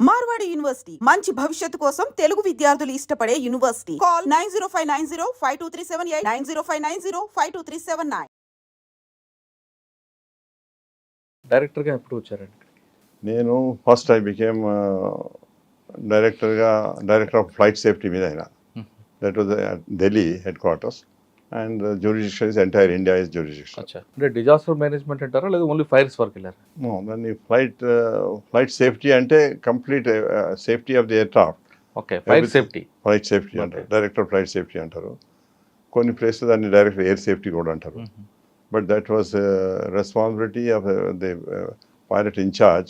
Marwadi university మంచి భవిష్యత్తు కోసం తెలుగు విద్యార్థులు ఇష్టపడే యూనివర్సిటీ. కాల్ 9059052378 9059052379. డైరెక్టర్గా ఎప్పుడు వచ్చారండి? నేను first I became director of flight safety మీద అయినా. That was Delhi head quarters and jurisdiction is entire India is jurisdiction. అంటే డిజాస్టర్ మేనేజ్మెంట్ అంటారా లేదా ఓన్లీ ఫైర్స్ వరకు వెళ్ళారు? దాన్ని ఫ్లైట్ సేఫ్టీ అంటే complete safety of the aircraft. Okay, flight safety అంటారు, డైరెక్టర్ ఫ్లైట్ సేఫ్టీ అంటారు. కొన్ని ప్లేసెస్ దాన్ని డైరెక్టర్ ఎయిర్ సేఫ్టీ కూడా అంటారు. But that was responsibility of the pilot in charge.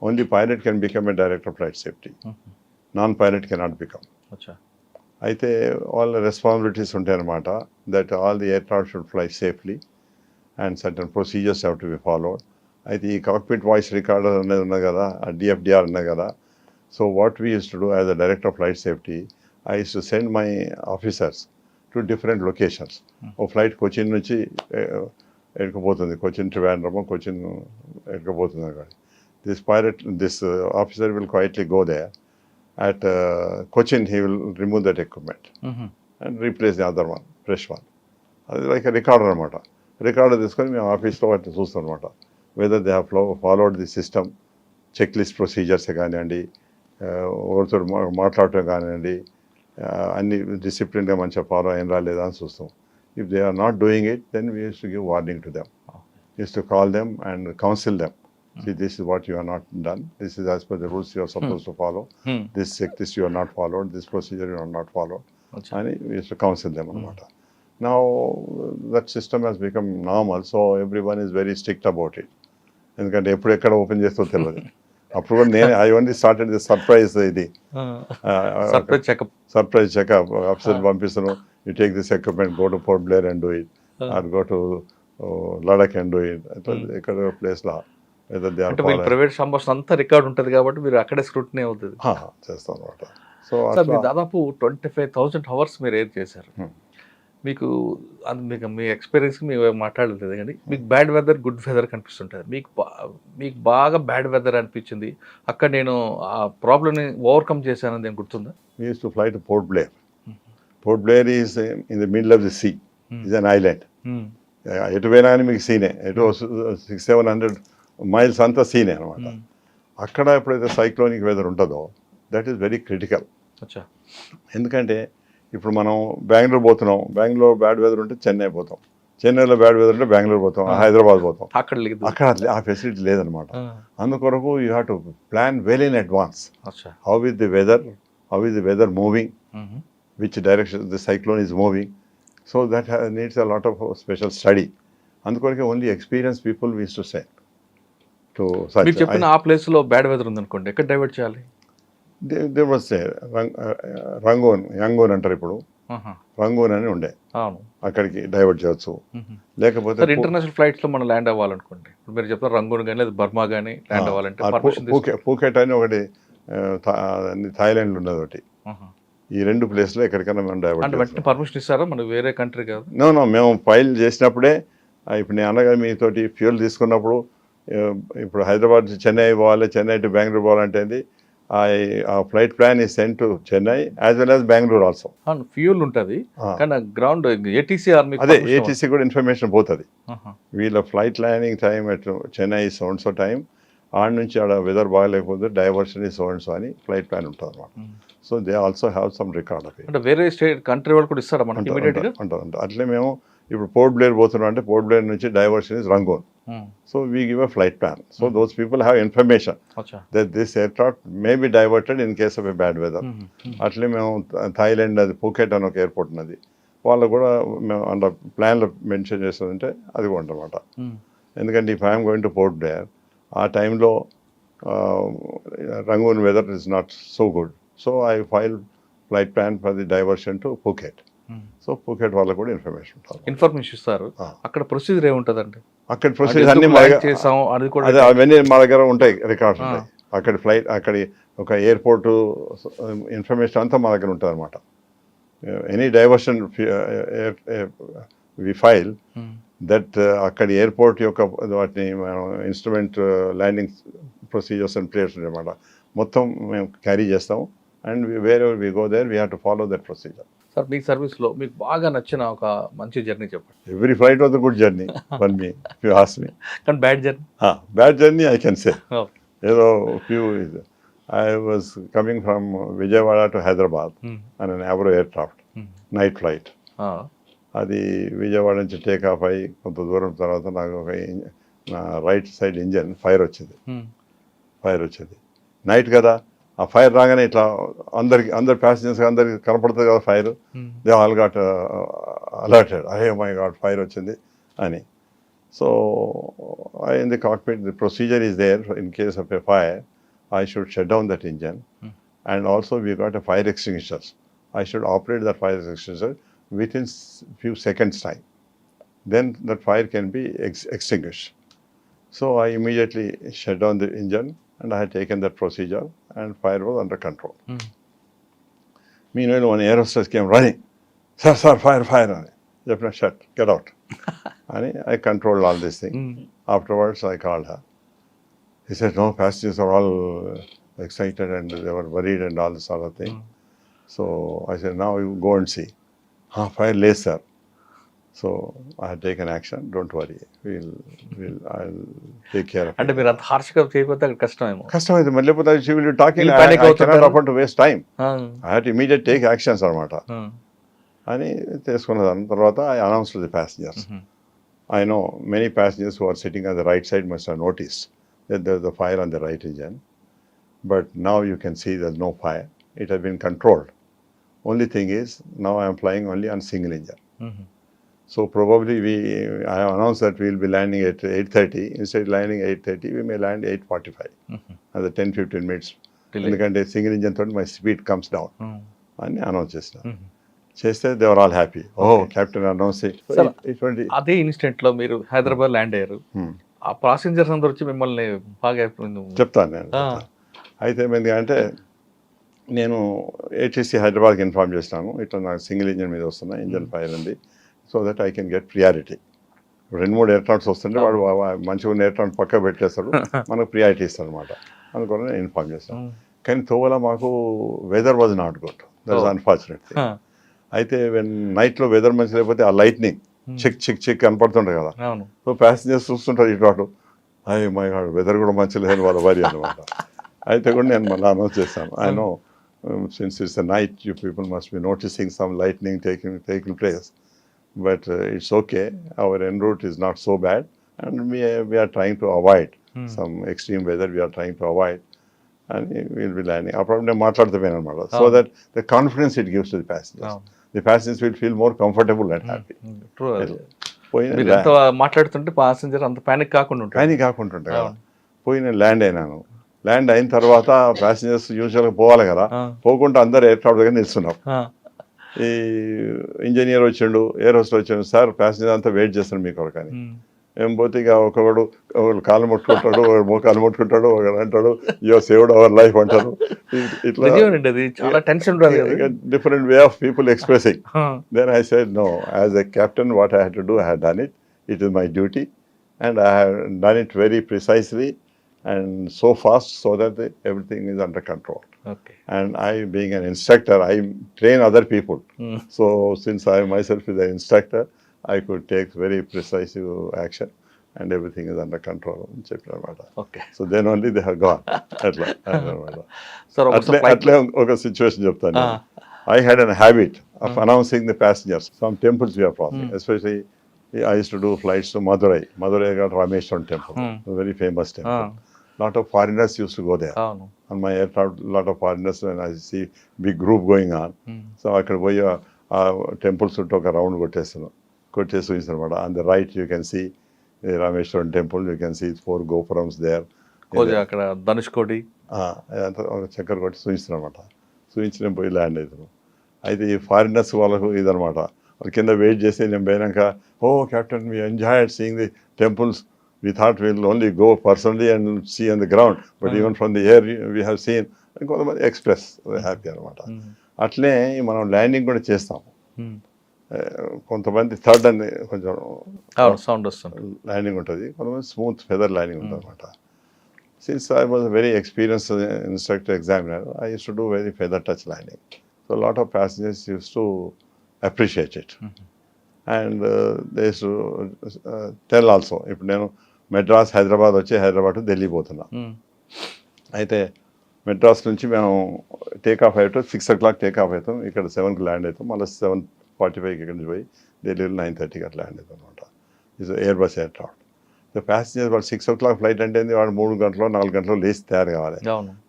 Only pilot can become a director of flight safety. Non-pilot cannot become. అయితే all the responsibilities ఉంటాయి అన్నమాట. That all the aircraft should fly safely and certain procedures have to be followed. అయితే ఈ cockpit voice recorder అనేది ఉన్నది కదా, DFDR ఉన్నది కదా. So what we used to do as a director of flight safety, I used to send my officers to different locations. ఓ flight Cochin నుంచి ఎక్కకపోతుంది, కొచ్చిన్ ట్రివాండ్రమో కొచ్చిన్ ఎక్కకపోతుంది అక్కడ. This officer will quietly go there at Cochin. He will remove that equipment and replace the other one, fresh one. అది like recorder అనమాట. Recorder తీసుకొని మేము ఆఫీస్లో వాటిని చూస్తాం అనమాట. Whether they have followed the system, check list procedures కానివ్వండి, ఎవరితో మాట్లాడటం కానివ్వండి, అన్ని డిసిప్లిన్గా మంచిగా ఫాలో అయినరా లేదా అని చూస్తాం. If they are not doing it, then we use to give warning to them, used to call them and counsel them. See, this is what you are not done. This is as per the rules you are supposed to follow. This checklist you are not followed. This procedure you are not followed. And we used to counsel them. Now that system has become normal, so everyone is very strict about it. ఎందుకంటే ఎప్పుడు ఎక్కడ open చేస్తో తెలియదు. అప్పుడు కూడా నేను I only started the surprise ఇది surprise checkup. Officer పంపిస్తాను, you take this equipment, go to Port Blair and do it, or go to Ladakh and do it. ఎక్కడ ప్లేస్లో ప్రైవేట్ సంభాషణ అంతా రికార్డ్ ఉంటుంది కాబట్టి మీరు అక్కడే స్క్రూటినీ అవుతుంది చేస్తాం అనమాట. సో మీరు దాదాపు 25,000 అవర్స్ మీరు ఎయిర్ చేశారు. మీకు మీ ఎక్స్పీరియన్స్ మేము మాట్లాడలేదు కానీ మీకు బ్యాడ్ వెదర్ గుడ్ వెదర్ కనిపిస్తుంటుంది. మీకు బాగా బ్యాడ్ వెదర్ అనిపించింది, అక్కడ నేను ఆ ప్రాబ్లమ్ని ఓవర్కమ్ చేశానని నేను గుర్తుందా? We used to fly to Port Blair. Port Blair is in the middle of the sea. It's an island. ఎటు పోయినా కానీ మీకు సీనే, ఎటు 600-700 మైల్స్ అంతా సీనే అనమాట. అక్కడ ఎప్పుడైతే సైక్లోనిక్ వెదర్ ఉంటుందో దట్ ఈస్ వెరీ క్రిటికల్. ఎందుకంటే ఇప్పుడు మనం బెంగళూరు పోతున్నాం, బెంగళూరు బ్యాడ్ వెదర్ ఉంటే చెన్నై పోతాం, చెన్నైలో బ్యాడ్ వెదర్ ఉంటే బెంగళూరు పోతాం, హైదరాబాద్ పోతాం. అక్కడ ఆ ఫెసిలిటీ లేదనమాట. అందుకొరకు you have to plan well in advance. How is the weather moving, which direction the cyclone is moving. So that needs a lot of special study. అందుకొరకే only experience people was to set. మీరు చెప్పిన ఆ ప్లేస్లో bad weather ఉందనుకోండి, ఎక్కడ divert చేయాలి? There was Rangoon అంటారు ఇప్పుడు, రంగూన్ అని ఉండే, అక్కడికి డైవర్ట్ చేయవచ్చు. లేకపోతే ఇంటర్నేషనల్ ఫ్లైట్స్ లో మనం ల్యాండ్ అవ్వాలనుకోండి, మీరు చెప్తారు రంగూన్ కానీ లేదా బర్మా కానీ ల్యాండ్ అవ్వాలంటే పూకెట్ అని ఒకటి, థాయిలాండ్ ఉన్నది ఒకటి. ఈ రెండు ప్లేస్లో ఎక్కడికైనా మనం డైవర్ట్ పర్మిషన్ ఇస్తారా? మనకు వేరే కంట్రీ కాదు. నో మేము ఫైల్ చేసినప్పుడే, ఇప్పుడు నేను అనగా మీతోటి ఫ్యూల్ తీసుకున్నప్పుడు, ఇప్పుడు హైదరాబాద్ నుంచి చెన్నై పోవాలి, చెన్నై టు బెంగళూరు పోవాలంటే ఆ flight plan is sent to Chennai as well as Bengaluru also. Fuel ఉంటుంది కానీ గ్రౌండ్ ఏటీసీ ఆర్మీ, అదే ఏటీసీ కూడా ఇన్ఫర్మేషన్ పోతుంది. వీళ్ళ flight landing time at Chennai so time, ఆడ నుంచి ఆడ వెదర్ బాగాలేకపోతే డైవర్షన్ ఈ సో అని ఫ్లైట్ ప్లాన్ ఉంటుంది అనమాట. So they also have some record of it. అంటే వేరే స్టేట్ కంట్రీ వాళ్ళు కూడా ఇస్తారా మనకి ఇమిడియట్గా? ఉంటుంది. అట్లే మేము ఇప్పుడు పోర్ట్ బ్లేర్ పోతున్నాం అంటే పోర్ట్ బ్లేర్ నుంచి diversion is Rangoon. So we give a flight plan. So those people have information that this aircraft may be diverted in case of a bad weather. అట్లే మేము థాయిలాండ్ అది పూకెట్ అని ఒక ఎయిర్పోర్ట్ ఉన్నది, వాళ్ళు కూడా మేము అంత ప్లాన్లో మెన్షన్ చేస్తుందంటే అది కూడా అనమాట. ఎందుకంటే if I'm going to Port Blair, ఆ టైంలో Rangoon weather is not so good. So I file flight plan for the diversion to Phuket. So Phuket వాళ్ళకు కూడా ఇన్ఫర్మేషన్ ఇస్తారు. అక్కడ ప్రొసీజర్ ఏముంటుందండి? అక్కడ ప్రొసీజర్ అన్ని అవన్నీ మా దగ్గర ఉంటాయి, రికార్డ్స్ ఉంటాయి. అక్కడి ఒక ఎయిర్పోర్ట్ ఇన్ఫర్మేషన్ అంతా మా దగ్గర ఉంటుంది అనమాట. Any diversion we file that అక్కడి ఎయిర్పోర్ట్ యొక్క వాటిని మనం instrument landing procedures and players అనమాట. మొత్తం మేము క్యారీ చేస్తాము. And wherever we go there we have to follow that procedure. Sir మీ సర్వీస్లో మీకు బాగా నచ్చిన ఒక మంచి జర్నీ చెప్పండి. Every flight was a good journey for me if you ask me. కానీ bad journey? Bad journey I can say. ఏదో few I was coming from Vijayawada to Hyderabad on an Avro aircraft, night flight. అది విజయవాడ నుంచి take off అయ్యి కొంత దూరం తర్వాత నాకు ఒక నా రైట్ సైడ్ ఇంజన్ ఫైర్ వచ్చేది. నైట్ కదా, ఆ ఫైర్ రాగానే ఇట్లా అందరి ప్యాసింజర్స్ అందరికి కనపడుతుంది కదా fire. They all got alerted, అరే మై గాడ్ ఫైర్ వచ్చింది అని. So in the cockpit the procedure is there in case of a fire. I should shut down that engine, and also we got a fire extinguishers. I should operate that fire extinguisher within few seconds time. Then that fire can be extinguished. So I immediately shut down the engine, and I had taken that procedure, and fire was under control. Meanwhile, one air hostess came running. Sir, fire. Definitely shut, get out. And I controlled all this thing. Afterwards, I called her. He said, no, passengers are all excited and they were worried and all this sort of thing. So I said, now you go and see. Fire less, sir. So I had taken action. Don't worry. I'll take care of it. అంటే మీరు అంత హార్ష్గా చేయకపోతే అక్కడ కష్టమేమో. కష్టమైంది మళ్ళీ లేకపోతే she will be talking. You panic I అవుతుంటారు. cannot afford to waste time. I had to immediately take actions అనమాట. అని తీసుకున్న దాని తర్వాత I announced to the passengers. I know many passengers who are sitting on the right side must have noticed that there's a fire on the right engine, but now you can see there's no fire. It has been controlled. Only thing is, now I am flying only on single engine. So probably I have announced that we will be landing at 8:30. Instead of landing 8:30, we may land 8:45. Another 10-15 minutes. ఎందుకంటే single engine తోటి my speed comes down అని announce చేస్తే they are all happy. Captain announce. ఇటువంటి అదే ఇన్స్టెంట్లో మీరు Hyderabad land అయ్యారు. ఆ passengers అందరూ వచ్చి మిమ్మల్ని బాగా చెప్తాను నేను. అయితే ఏమైంది అంటే నేను ఏటీసీ హైదరాబాద్కి ఇన్ఫార్మ్ చేస్తాను, ఇట్లా నాకు సింగిల్ ఇంజన్ మీద వస్తున్నా, ఇంజన్ ఫైర్ ఉంది, so that I can get priority. 2-3 aircrafts వస్తుంటే వాడు మంచిగా ఉన్న ఎయిర్క్రాఫ్ట్ పక్క పెట్టేస్తాడు, మనకు ప్రియారిటీ ఇస్తాడు అనమాట. అందుకని నేను ఇన్ఫార్మ్ చేస్తాను. కానీ తోవల మాకు weather was not good. That is unfortunate. అయితే నైట్లో వెదర్ మంచి లేకపోతే ఆ లైట్నింగ్ చిక్ కనపడుతుంటాయి కదా. సో ప్యాసింజర్స్ చూస్తుంటారు ఇటు, అయ్యి మై గాడ్ వెదర్ కూడా మంచి లేదని వాళ్ళ వరి అనమాట. అయితే కూడా నేను మళ్ళీ అనౌన్స్ చేస్తాను, I know since it's a night you people must be noticing some lightning taking place, but it's okay, our en route is not so bad and we are trying to avoid some extreme weather, we are trying to avoid, and we will be landing. అప్పుడు నేను మాట్లాడుతున్నాను అనమాట. So that the confidence it gives to the passengers. The passengers will feel more comfortable and happy. మాట్లాడుతుంటే passenger అంత panic కాకుండా ఉంటాయి. పోయి నేను ల్యాండ్ అయినాను. ల్యాండ్ అయిన తర్వాత ప్యాసింజర్స్ యూజువల్గా పోవాలి కదా, పోకుండా అందరు ఎయిర్క్రాఫ్ట్ దగ్గర నిలుస్తున్నారు. ఈ ఇంజనీర్ వచ్చిండు, ఎయిర్ హోస్ట్ వచ్చిండు, సార్ ప్యాసింజర్ అంతా వెయిట్ చేస్తాడు మీ కొరకు అని. ఏం పోతే ఇక ఒకడు కాలు ముట్టుకుంటాడు, ఒకడు మోకాలు ముట్టుకుంటాడు, ఒకడు అంటాడు యు సేవ్డ్ అవర్ లైఫ్ అంటారు. ఇట్లా different way of people expressing. Then I said no, as a captain what I had to do, I had done it. It is my duty and I have done it very precisely and so fast so that everything is under control. And I, being an instructor, I train other people. So since I myself is an instructor, I could take very precise action and everything is under control. So then only they have gone. Atle oka situation cheptanu. I had a habit of announcing the passengers. Some temples we are crossing, especially I used to do flights to Madurai. Madurai got Rameshwaram temple, a very famous temple. Lot of foreigners used to go there. On my aircraft, lot of foreigners, and I see big group going on. So I could go temples to talk around Kotesu anamata. On the right you can see the Rameshwaram temple. You can see 4 gopurams there. అక్కడ ధనుష్కోటి చక్కర కొట్టి చూపిస్తున్నమాట. చూపించిన పోయి land అవుతున్నాం. అయితే ఈ foreigners వాళ్ళకు ఇదనమాట, వాళ్ళు కింద వెయిట్ చేసి నేను పోయినాక, ఓ captain we enjoyed seeing the temples. We thought we'll only go personally and see on the ground, but even from the air we have seen. కొంతమంది ఎక్స్ప్రెస్ హ్యాపీ అనమాట. అట్లే మనం ల్యాండింగ్ కూడా చేస్తాం. కొంతమంది థర్డ్ అని కొంచెం సౌండ్ వస్తుంది ల్యాండింగ్ ఉంటుంది, కొంతమంది స్మూత్ ఫెదర్ ల్యాండింగ్ ఉంటుంది అనమాట. since I was a very experienced instructor examiner, I used to do very feather touch landing. So a lot of passengers used to appreciate it. And they used to tell also, ఇప్పుడు నేను మెడ్రాస్ హైదరాబాద్ వచ్చి హైదరాబాద్ ఢిల్లీ పోతున్నా. అయితే మెడ్రాస్ నుంచి మేము take off అవుతాం 6 o'clock take off అవుతాం, ఇక్కడ 7కి ల్యాండ్ అవుతాం, మళ్ళీ 7:45 ఇక్కడ నుంచి పోయి ఢిల్లీలో 9:30కి అట్లా ల్యాండ్ అవుతాం అనమాట. ఇది ఎయిర్ బస్ ఎయిర్క్రాఫ్ట్. ప్యాసింజర్ వాడు 6 o'clock ఫ్లైట్ అంటే వాడు 3 గంటలు 4 గంటలు లేచి తయారు కావాలి.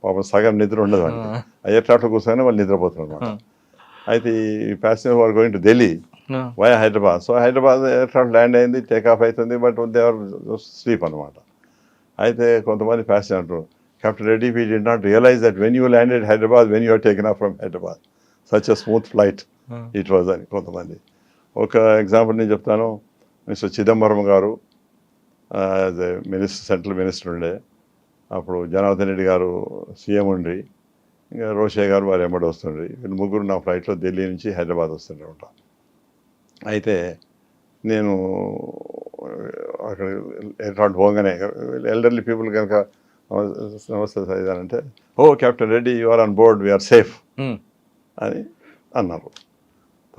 పాపం సగం నిద్ర ఉండదు వాడికి. ఆ ఎయిర్క్రాఫ్ట్లో కూర్చొని వాళ్ళు నిద్రపోతున్నారు అనమాట. అయితే ఈ ప్యాసింజర్ వాడు going to Delhi via Hyderabad. So Hyderabad aircraft land అయింది, టేక్ ఆఫ్ అవుతుంది, బట్ దే ఆర్ స్లీప్ అనమాట. అయితే కొంతమంది ప్యాసింజర్ అంటారు, captain Reddy, we did not realise that when you landed Hyderabad, when you are taken off from Hyderabad, such a smooth flight it was అని కొంతమంది. ఒక example నేను చెప్తాను. మిస్టర్ చిదంబరం గారు as a minister, central minister ఉండే, అప్పుడు జనార్దన్ రెడ్డి గారు సీఎం ఉండి, ఇంకా రోషయ్య గారు వారు ఎంబడి వస్తుండ్రి. వీళ్ళు ముగ్గురు నా ఫ్లైట్లో ఢిల్లీ నుంచి హైదరాబాద్ వస్తుండ్రి అనమాట. అయితే నేను అక్కడ ఎయిర్క్రాఫ్ట్ పోగానే ఎల్డర్లీ పీపుల్ కనుక నమస్తే సార్ అంటే, oh captain Reddy, you are on board, we're safe అని అన్నారు.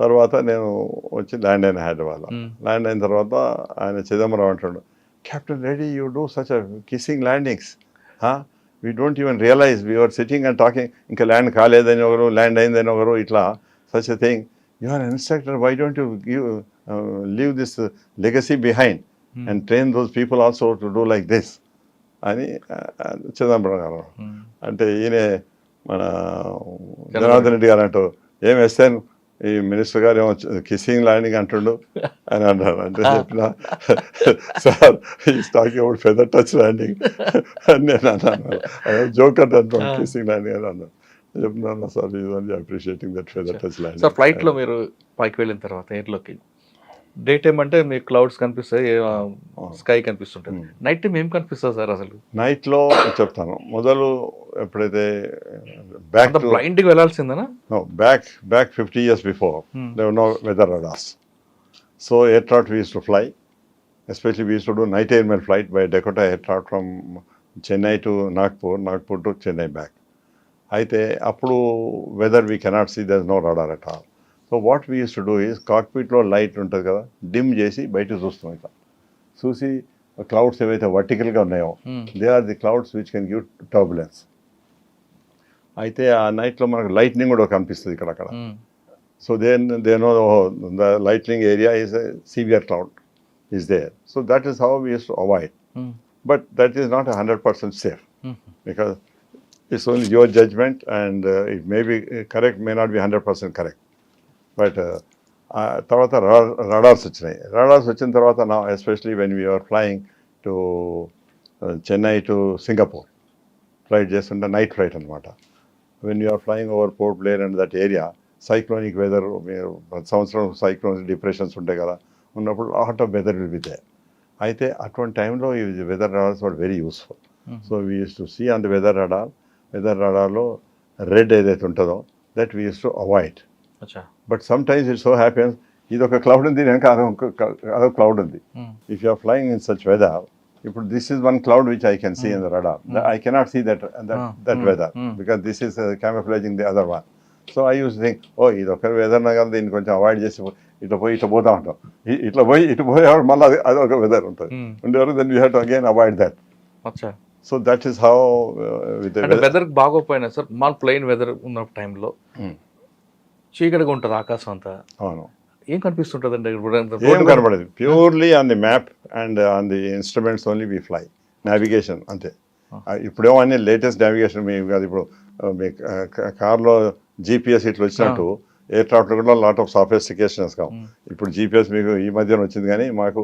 తర్వాత నేను వచ్చి ల్యాండ్ అయిన హైదరాబాద్లో. ల్యాండ్ అయిన తర్వాత ఆయన చిదంబరం అంటాడు, captain Reddy, you do such a kissing landings, we don't even realise we are sitting and talking, ఇంకా ల్యాండ్ కాలేదని ఒకరు, ల్యాండ్ అయిందని ఒకరు, ఇట్లా such a thing, you are instructor, why don't you leave this legacy behind and train those people also to do like this అని చిదంబరం గారు అంటే, ఈయన మన జనార్దన్ రెడ్డి గారు అంటూ, ఏం వేస్తాను ఈ మినిస్టర్ గారు ఏమో కిస్సింగ్ ల్యాండింగ్ అంటుండు అని అన్నారు. అంటే చెప్పిన, sir is talking about feather touch landing అని నేను అన్నాను. జోక్ అంటే అంటాను, కిస్సింగ్ ల్యాండింగ్ అని అన్నాను. చెప్తున్నాను, sir is only appreciating that feather touch landing. Sir, ఫ్లైట్లో మీరు పైకి వెళ్ళిన తర్వాత ఎయిర్లోకి, డే టైం అంటే మీకు క్లౌడ్స్ కనిపిస్తాయి, స్కై కనిపిస్తుంటుంది. నైట్ టైం ఏం కనిపిస్తుంది సార్ అసలు? నైట్లో చెప్తాను. మొదలు ఎప్పుడైతే బ్యాక్ బ్లైండ్కి వెళ్ళాల్సిందేనా? Back 50 years before, there were no weather radars. So aircraft we used to fly, especially we used to do night airmail flight by Dakota aircraft from Chennai to Nagpur, Nagpur to Chennai back. అయితే అప్పుడు weather we cannot see, there is no radar at all. So what we use to do is, కాక్పిట్లో light ఉంటుంది కదా, dim చేసి బయటకు చూస్తాం. ఇట్లా చూసి క్లౌడ్స్ ఏవైతే వర్టికల్గా ఉన్నాయో, they are the clouds which can give turbulence. అయితే ఆ నైట్లో మనకు లైట్నింగ్ కూడా కనిపిస్తుంది ఇక్కడక్కడ. So they know the lightning area is a severe cloud is there. So that is how we use to avoid. But that is not 100% safe, because it's only your judgment, and it may be correct, may not be 100% correct. But తర్వాత radars వచ్చినాయి. Radars వచ్చిన తర్వాత నా especially when we're flying to Chennai to Singapore flight చేస్తుంటే, night flight అనమాట. When you're flying over Port Blair and that area, cyclonic weather, ప్రతి సంవత్సరం cyclonic depressions ఉంటాయి కదా, ఉన్నప్పుడు lot of weather will be there. అయితే అటువంటి టైంలో ఈ weather radars are very useful. So we use to see on the weather రాడార్లో రెడ్ ఏదైతే ఉంటుందో, that we use to avoid. But some times it so happens, ఇది ఒక cloud ఉంది, వెనక అదొక క్లౌడ్ ఉంది. If you are flying in such weather, ఇప్పుడు this is one cloud which I can see in the radar, I cannot see that weather because this is camouflaging the other one. So I use think, oh ఇది ఒక weather కదా, దీన్ని కొంచెం avoid చేసి ఇట్లా పోతా ఉంటాం. ఇట్లా పోయి ఇటు పోయేవాడు మళ్ళీ అదొక వెదర్ ఉంటుంది ఉండేవారు, then you have to again avoid that. So that is how weather బాగోపోయినా సార్, మా ప్లెయిన్ వెదర్ ఉన్న టైంలో చీకటిగా ఉంటుంది ఆకాశం అంతా. అవును, ఏం కనిపిస్తుంటుంది అండి? ఏం కనపడదు. Purely on the map and on the instruments only we fly. Navigation అంతే. ఇప్పుడేమో అన్ని లేటెస్ట్ నావిగేషన్ మేము కాదు. ఇప్పుడు మీ కార్లో జీపీఎస్ ఇట్లా వచ్చినట్టు ఎయిర్క్రాఫ్ట్లో కూడా లాట్ ఆఫ్ సాఫిస్టికేషన్స్ కావు. ఇప్పుడు జీపీఎస్ మీకు ఈ మధ్యన వచ్చింది, కానీ మాకు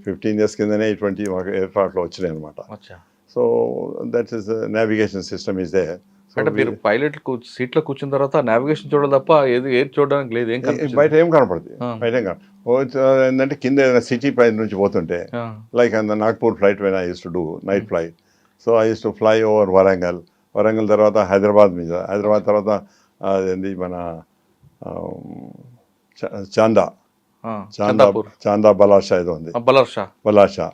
15 years కిందనే ఇటువంటి మాకు ఎయిర్క్రాఫ్ట్లో వచ్చినాయి అనమాట. So that is navigation system is there. అంటే మీరు పైలట్ సీట్లో కూర్చున్న తర్వాత నావిగేషన్ చూడాలి తప్ప ఏది చూడడానికి లేదు. బయట ఏం కనపడుతుంది, బయట ఏం ఏంటంటే కింద ఏదైనా సిటీ పై నుంచి పోతుంటే, like and Nagpur flight when I use to do night flight. So I use to fly over Warangal తర్వాత హైదరాబాద్ మీద, హైదరాబాద్ తర్వాత అదేంది మన చాందా బలాషా ఏదో ఉంది, బలాషా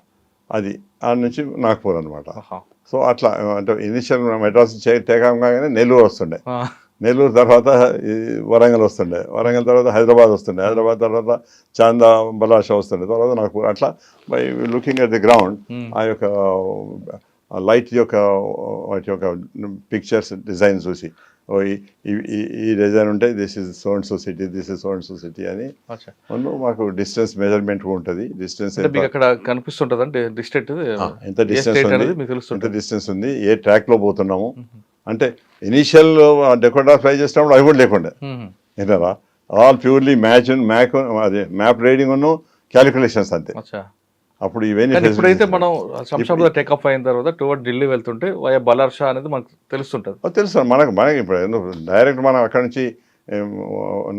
అది ఆ నుంచి నాగ్పూర్ అనమాట. సో అట్లా అంటే ఇనిషియల్ మెడ్రాస్ టేకాం కాగానే నెల్లూరు వస్తుండే, నెల్లూరు తర్వాత ఈ వరంగల్ వస్తుండే, వరంగల్ తర్వాత హైదరాబాద్ వస్తుండే, హైదరాబాద్ తర్వాత చాందా బలాషా వస్తుండే, తర్వాత నాకు అట్లా by looking at the ground ఆ యొక్క లైట్ యొక్క వాటి యొక్క పిక్చర్స్ డిజైన్ చూసి ఓ ఈ డిజైన్ ఉంటే this is so and so city, this is so and so city అని అచ్చా. మాకు డిస్టెన్స్ మెజర్మెంట్ ఉంటుంది. డిస్టెన్స్ అంటే మీకు అక్కడ కనిపిస్తుంటుంది అంటే డిస్ట్రిక్ట్ ఎంత డిస్టెన్స్ ఉంది, అనేది మీకు ఎంత తెలుస్తుంది. డిస్టెన్స్ ఉంది, ఏ ట్రాక్లో పోతున్నాము. అంటే ఇనీషియల్ డెకోడా ఫ్లై చేసినప్పుడు అవి కూడా లేకుండే, ఏంటారా ఆల్ ప్యూర్లీ అదే మ్యాప్ రీడింగ్ ఉన్న క్యాలిక్యులేషన్స్ అంతే. అచ్చా. అప్పుడు ఇవన్నీ కానీ ఇప్పుడైతే మనం శంషాబాద్ టేకప్ అయిన తర్వాత టువర్డ్ ఢిల్లీ వెళ్తుంటే వయా బలార్షా అనేది మనకు తెలుస్తుంటుంది. తెలుసు మనకి ఇప్పుడు డైరెక్ట్ మనం అక్కడ నుంచి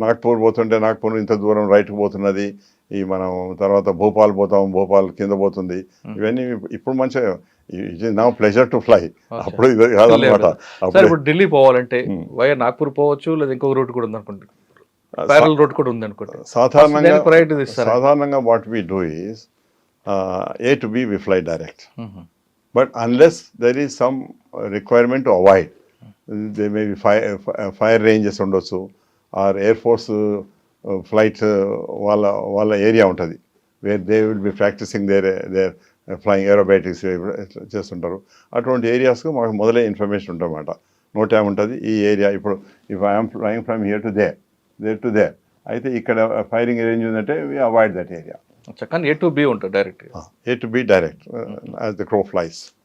నాగ్పూర్ పోతుంటే నాగ్పూర్ ఇంత దూరం రైట్కి పోతున్నది, ఈ మనం తర్వాత భోపాల్ పోతాం, భోపాల్ కింద పోతుంది. ఇవన్నీ ఇప్పుడు మంచిగా it is now pleasure to fly. అప్పుడు ఇది కాదనమాట. సార్ ఇప్పుడు ఢిల్లీ పోవాలంటే వయా నాగ్పూర్ పోవచ్చు, లేదా ఇంకొక రూట్ కూడా ఉంది అనుకుంటే, ప్యారల్ రూట్ కూడా ఉంది అనుకుంటే సాధారణంగా what we do is A to B we fly direct. But unless there is some requirement to avoid, there may be fire ranges ఉండొచ్చు, ఆర్ ఎయిర్ ఫోర్స్ ఫ్లైట్ వాళ్ళ ఏరియా ఉంటుంది where they will be practising there flying aerobatics చేస్తుంటారు. అటువంటి ఏరియాస్కు మాకు మొదలే information ఉంటుందన్నమాట. Note ఏముంటుంది ఈ ఏరియా, ఇప్పుడు if I'm flying from here to their to their, అయితే ఇక్కడ ఫైరింగ్ రేంజ్ ఉందంటే వి అవాయిడ్ దట్ ఏరియా. కానీ A to B ఉంటుంది direct. A to B direct as the crow flies.